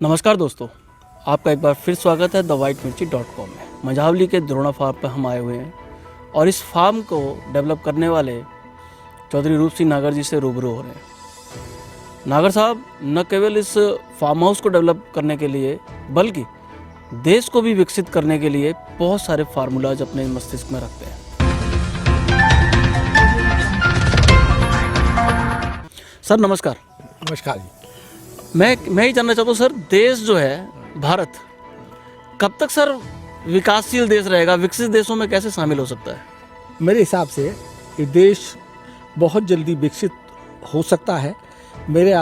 नमस्कार दोस्तों, आपका एक बार फिर स्वागत है thewhitemirchi.com में। मंझावली के द्रोणा फार्म पर हम आए हुए हैं और इस फार्म को डेवलप करने वाले चौधरी रूप सिंह नागर जी से रूबरू हो रहे हैं। नागर साहब न केवल इस फार्म हाउस को डेवलप करने के लिए बल्कि देश को भी विकसित करने के लिए बहुत सारे फार्मूलाज अपने मस्तिष्क में रखते हैं। सर नमस्कार। नमस्कार जी। मैं ही जानना चाहता हूँ सर, देश जो है भारत कब तक सर विकासशील देश रहेगा, विकसित देशों में कैसे शामिल हो सकता है? मेरे हिसाब से ये देश बहुत जल्दी विकसित हो सकता है। मेरे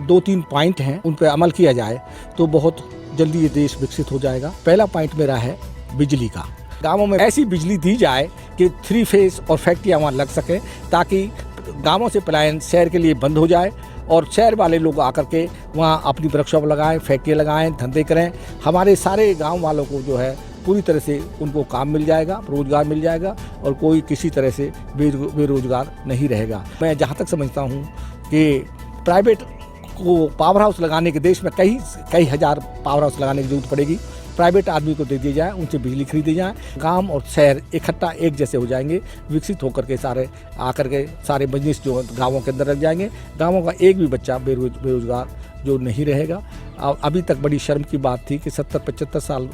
2-3 पॉइंट हैं, उन पर अमल किया जाए तो बहुत जल्दी ये देश विकसित हो जाएगा। पहला पॉइंट मेरा है बिजली का। गांवों में ऐसी बिजली दी जाए कि 3 फेज और फैक्ट्रियाँ वहाँ लग सकें, ताकि गांवों से पलायन शहर के लिए बंद हो जाए और शहर वाले लोग आकर के वहाँ अपनी वर्कशॉप लगाएं, फैक्ट्री लगाएं, धंधे करें। हमारे सारे गांव वालों को जो है पूरी तरह से उनको काम मिल जाएगा, रोजगार मिल जाएगा और कोई किसी तरह से बेरोजगार नहीं रहेगा। मैं जहाँ तक समझता हूँ कि प्राइवेट को पावर हाउस लगाने के देश में कई हजार पावर हाउस लगाने की जरूरत पड़ेगी। प्राइवेट आदमी को दे दिया जाए, उनसे बिजली खरीदी जाए, गांव और शहर इकट्ठा एक जैसे हो जाएंगे, विकसित होकर के सारे बिजनेस जो गांवों के अंदर लग जाएंगे। गांवों का एक भी बच्चा बेरोजगार जो नहीं रहेगा। अभी तक बड़ी शर्म की बात थी कि 70-75 साल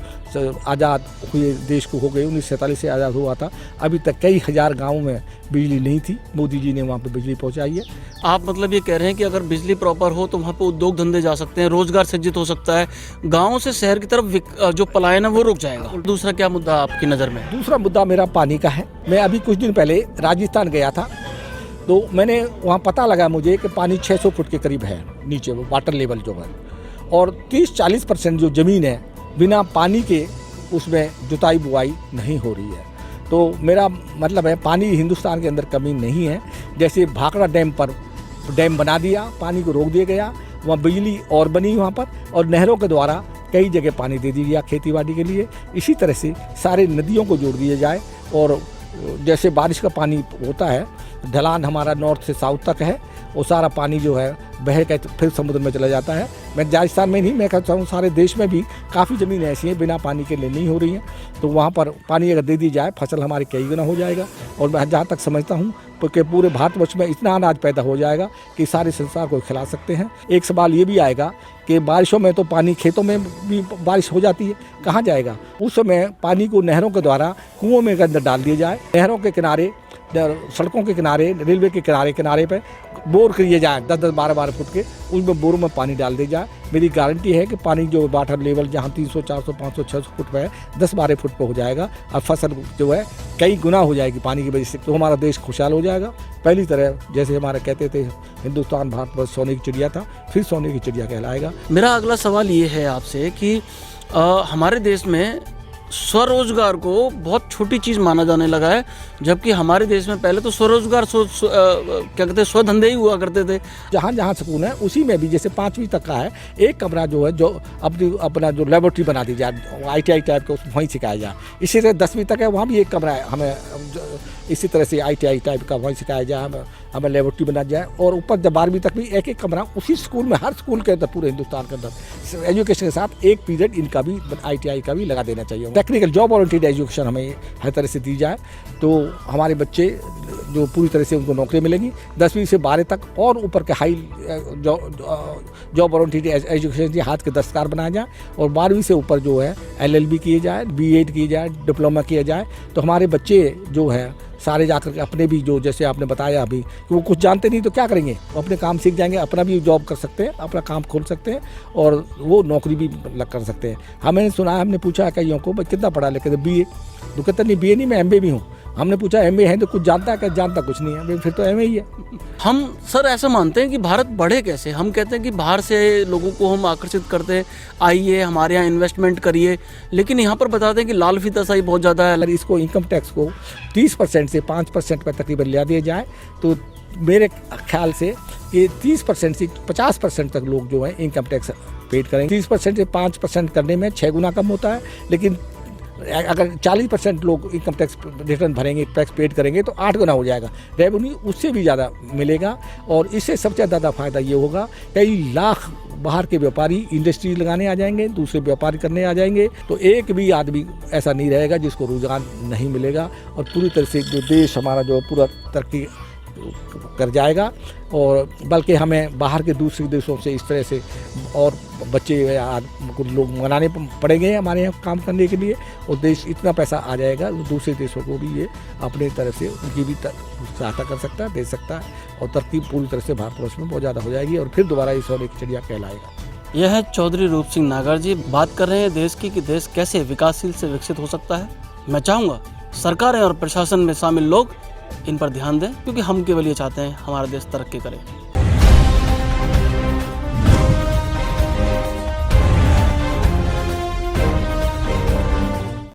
आज़ाद हुए देश को हो गए, 1947 से आज़ाद हुआ था, अभी तक कई हजार गाँवों में बिजली नहीं थी। मोदी जी ने वहाँ पर बिजली पहुँचाई है। आप मतलब ये कह रहे हैं कि अगर बिजली प्रॉपर हो तो वहाँ पे उद्योग धंधे जा सकते हैं, रोजगार सृजित हो सकता है, गाँव से शहर की तरफ जो पलायन है वो रुक जाएगा। दूसरा क्या मुद्दा आपकी नज़र में? दूसरा मुद्दा मेरा पानी का है। मैं अभी कुछ दिन पहले राजस्थान गया था, तो मैंने वहाँ पता लगा मुझे कि पानी 600 फुट के करीब है नीचे, वो वाटर लेवल जो है, और 30-40% जो ज़मीन है बिना पानी के उसमें जुताई बुआई नहीं हो रही है। तो मेरा मतलब है पानी हिंदुस्तान के अंदर कमी नहीं है। जैसे भाखड़ा डैम पर डैम बना दिया, पानी को रोक दिया गया, वहाँ बिजली और बनी वहाँ पर, और नहरों के द्वारा कई जगह पानी दे दिया खेती बाड़ी के लिए। इसी तरह से सारे नदियों को जोड़ दिया जाए, और जैसे बारिश का पानी होता है, ढलान हमारा नॉर्थ से साउथ तक है, वो सारा पानी जो है बह के फिर समुद्र में चला जाता है। मैं राजस्थान में नहीं, मैं कहता हूँ सारे देश में भी काफ़ी ज़मीन ऐसी हैं बिना पानी के लिए नहीं हो रही हैं। तो वहाँ पर पानी अगर दे दी जाए, फसल हमारी कई गुना हो जाएगा। और मैं जहाँ तक समझता हूँ कि पूरे भारतवर्ष में इतना अनाज पैदा हो जाएगा कि सारे संसार को खिला सकते हैं। एक सवाल ये भी आएगा कि बारिशों में तो पानी खेतों में भी बारिश हो जाती है, कहाँ जाएगा? उस समय पानी को नहरों के द्वारा कुओं में अंदर डाल दिया जाए, नहरों के किनारे, सड़कों के किनारे, रेलवे के किनारे पे बोर किए जाए 10-10, 12-12 फुट के, उनमें बोरों में पानी डाल दिया जाए। मेरी गारंटी है कि पानी जो वाटर लेवल जहाँ 300, 400, 500, 600 फुट पे है, 10-12 फुट पे हो जाएगा और फसल जो है कई गुना हो जाएगी पानी की वजह से। तो हमारा देश खुशहाल हो जाएगा। पहली तरह जैसे हमारे कहते थे हिंदुस्तान भारत सोने की चिड़िया था, फिर सोने की चिड़िया कहलाएगा। मेरा अगला सवाल ये है आपसे कि हमारे देश में स्वरोजगार को बहुत छोटी चीज़ माना जाने लगा है, जबकि हमारे देश में पहले तो स्वरोजगार क्या कहते हैं, स्वधंधे ही हुआ करते थे। जहाँ जहाँ सुकून है उसी में भी, जैसे 5वीं तक का है, एक कमरा जो है जो अपना जो लेबोरेटरी बना दी जाए, ITI टाइप का, वहीं सिखाया जाए। इसी तरह 10वीं तक है, वहाँ भी एक कमरा है, हमें इसी तरह से ITI टाइप का वहीं सिखाया जाए, हमें लेबोरेटरी बना जाए। और ऊपर जब 12वीं तक भी एक कमरा उसी स्कूल में, हर स्कूल के अंदर पूरे हिंदुस्तान के अंदर एजुकेशन के साथ एक पीरियड इनका भी ITI का भी लगा देना चाहिए। टेक्निकल जॉब ओरिएंटेड एजुकेशन हमें हर तरह से दी जाए तो हमारे बच्चे जो पूरी तरह से उनको नौकरी मिलेगी। 10वीं से 12 तक और ऊपर के हाई जॉब ओरिएंटेड एजुकेशन के हाथ के दस्तकार बनाया जाए, और 12वीं से ऊपर जो है LLB किए जाए, B.Ed किए जाए, डिप्लोमा किया जाए। तो हमारे बच्चे जो है सारे जाकर के अपने भी, जो जैसे आपने बताया अभी कि वो कुछ जानते नहीं तो क्या करेंगे, वो अपने काम सीख जाएंगे, अपना भी जॉब कर सकते हैं, अपना काम खोल सकते हैं और वो नौकरी भी कर सकते हैं। हमने सुना है, हमने पूछा कईयों को, भाई कितना पढ़ा लिखे? तो BA। तो कहते नहीं BA नहीं, मैं MA भी हूँ। हमने पूछा MA है तो कुछ जानता है? क्या जानता कुछ नहीं है, फिर तो MA ही है। हम सर ऐसा मानते हैं कि भारत बढ़े कैसे? हम कहते हैं कि बाहर से लोगों को हम आकर्षित करते हैं, आइए हमारे यहाँ इन्वेस्टमेंट करिए, लेकिन यहाँ पर बताते हैं कि लाल फीताशाही बहुत ज़्यादा है। अगर इसको इनकम टैक्स को 30% से 5% पर तकरीबन ले दिया जाए तो मेरे ख्याल से ये 30% से 50% तक लोग जो है इनकम टैक्स पेड करेंगे। 30% से 5% करने में 6 गुना कम होता है, लेकिन अगर 40% लोग इनकम टैक्स रिटर्न भरेंगे, टैक्स पेड करेंगे तो 8 गुना हो जाएगा रेवेन्यू, उससे भी ज़्यादा मिलेगा। और इससे सबसे ज़्यादा फायदा ये होगा, कई लाख बाहर के व्यापारी इंडस्ट्री लगाने आ जाएंगे, दूसरे व्यापार करने आ जाएंगे, तो एक भी आदमी ऐसा नहीं रहेगा जिसको रोजगार नहीं मिलेगा। और पूरी तरह से जो देश हमारा जो पूरा तरक्की कर जाएगा। और बल्कि हमें बाहर के दूसरे देशों से इस तरह से और बच्चे या कुछ लोग मनाने पड़ेंगे हमारे यहाँ काम करने के लिए, और देश इतना पैसा आ जाएगा दूसरे देशों को भी ये अपने तरह से उनकी भी सहायता कर सकता है, दे सकता है, और तरक्की पूरी तरह से भारतवर्ष में बहुत ज़्यादा हो जाएगी और फिर दोबारा ये सोने की चिड़िया कहलाएगा। यह है चौधरी रूप सिंह नागर जी, बात कर रहे हैं देश की कि देश कैसे विकासशील से विकसित हो सकता है। मैं चाहूँगा सरकारें और प्रशासन में शामिल लोग इन पर ध्यान दें, क्योंकि हम केवल ये चाहते हैं हमारा देश तरक्की करे।